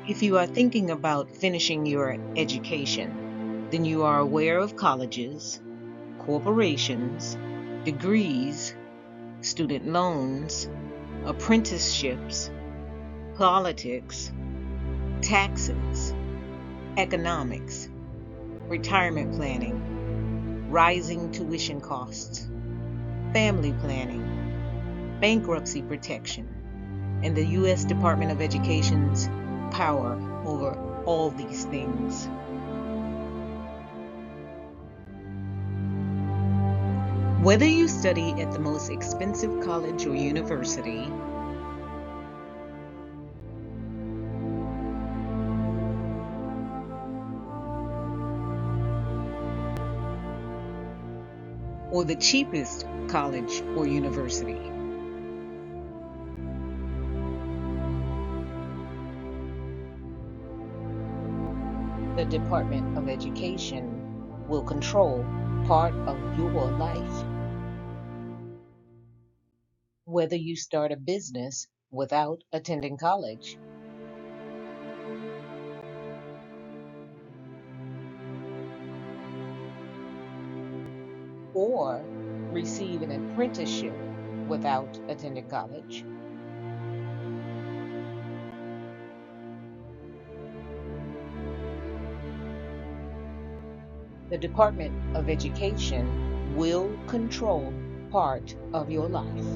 If you are thinking about finishing your education, then you are aware of colleges, corporations, degrees, student loans, apprenticeships, politics, taxes, economics, retirement planning, rising tuition costs, family planning, bankruptcy protection, and the U.S. Department of Education's power over all these things. Whether you study at the most expensive college or university, or the cheapest college or university, the Department of Education will control part of your life. Whether you start a business without attending college, or receive an apprenticeship without attending college, the Department of Education will control part of your life.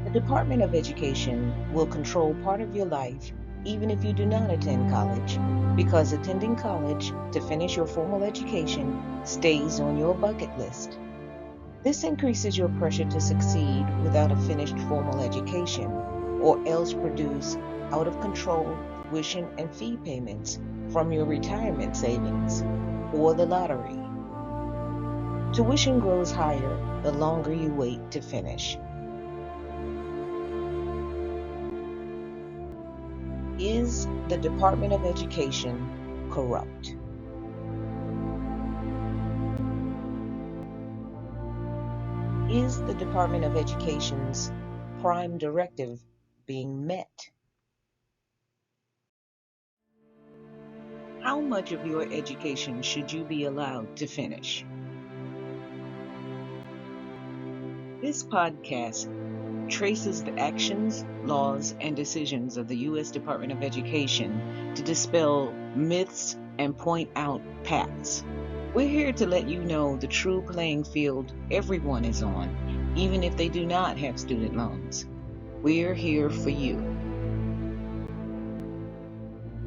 The Department of Education will control part of your life even if you do not attend college, because attending college to finish your formal education stays on your bucket list. This increases your pressure to succeed without a finished formal education, or else produce out-of-control tuition and fee payments from your retirement savings or the lottery. Tuition grows higher the longer you wait to finish. Is the Department of Education corrupt? Is the Department of Education's prime directive being met? How much of your education should you be allowed to finish? This podcast traces the actions, laws, and decisions of the U.S. Department of Education to dispel myths and point out paths. We're here to let you know the true playing field everyone is on, even if they do not have student loans. We're here for you.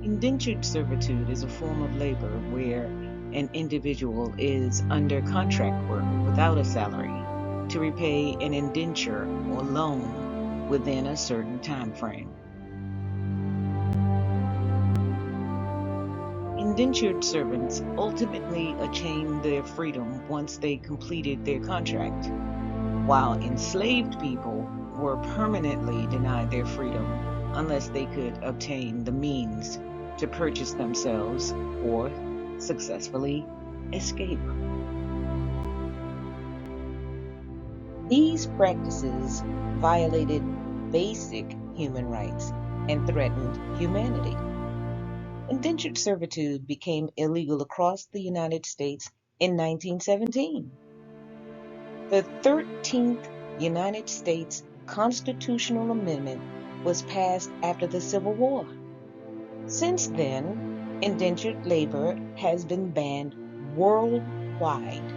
Indentured servitude is a form of labor where an individual is under contract work without a salary to repay an indenture or loan within a certain time frame. Indentured servants ultimately attained their freedom once they completed their contract, while enslaved people were permanently denied their freedom unless they could obtain the means to purchase themselves or successfully escape. These practices violated basic human rights and threatened humanity. Indentured servitude became illegal across the United States in 1917. The 13th United States Constitutional Amendment was passed after the Civil War. Since then, indentured labor has been banned worldwide.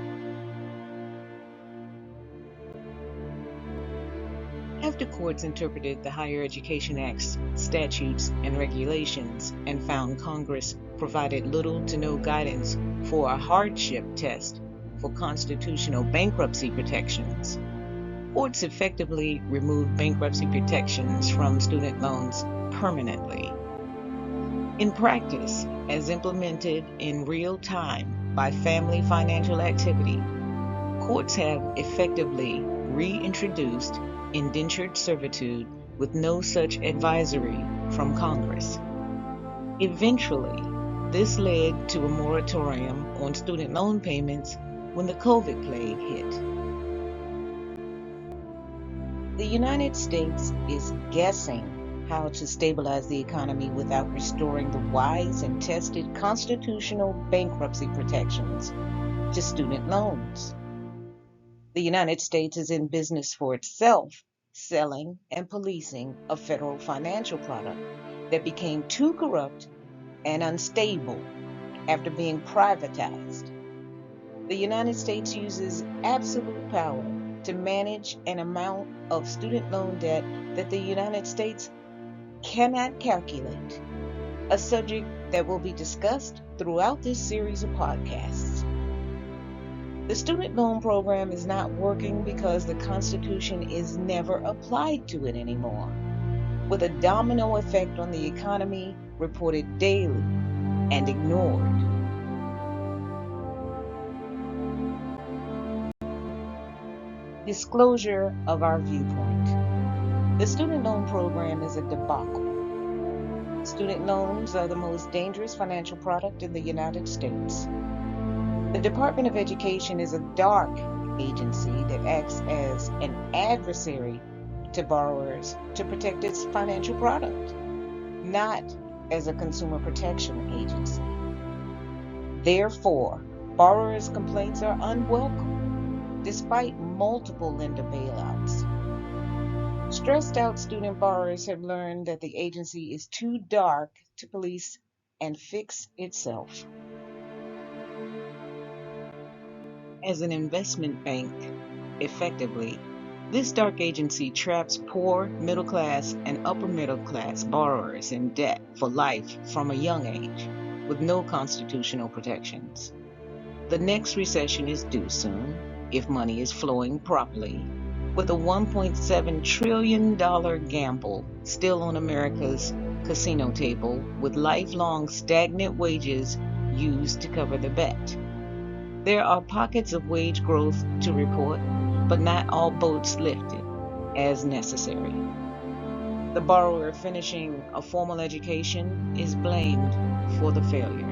After courts interpreted the Higher Education Act's statutes and regulations and found Congress provided little to no guidance for a hardship test for constitutional bankruptcy protections, courts effectively removed bankruptcy protections from student loans permanently. In practice, as implemented in real time by Family Financial Activity, courts have effectively reintroduced indentured servitude with no such advisory from Congress. Eventually, this led to a moratorium on student loan payments when the COVID plague hit. The United States is guessing how to stabilize the economy without restoring the wise and tested constitutional bankruptcy protections to student loans. The United States is in business for itself, selling and policing a federal financial product that became too corrupt and unstable after being privatized. The United States uses absolute power to manage an amount of student loan debt that the United States cannot calculate, a subject that will be discussed throughout this series of podcasts. The student loan program is not working because the Constitution is never applied to it anymore, with a domino effect on the economy reported daily and ignored. Disclosure of our viewpoint. The student loan program is a debacle. Student loans are the most dangerous financial product in the United States. The Department of Education is a dark agency that acts as an adversary to borrowers to protect its financial product, not as a consumer protection agency. Therefore, borrowers' complaints are unwelcome, despite multiple lender bailouts. Stressed out student borrowers have learned that the agency is too dark to police and fix itself. As an investment bank, effectively, this dark agency traps poor, middle class, and upper middle class borrowers in debt for life from a young age, with no constitutional protections. The next recession is due soon, if money is flowing properly, with a $1.7 trillion gamble still on America's casino table, with lifelong stagnant wages used to cover the bet. There are pockets of wage growth to report, but not all boats lifted as necessary. The borrower finishing a formal education is blamed for the failure.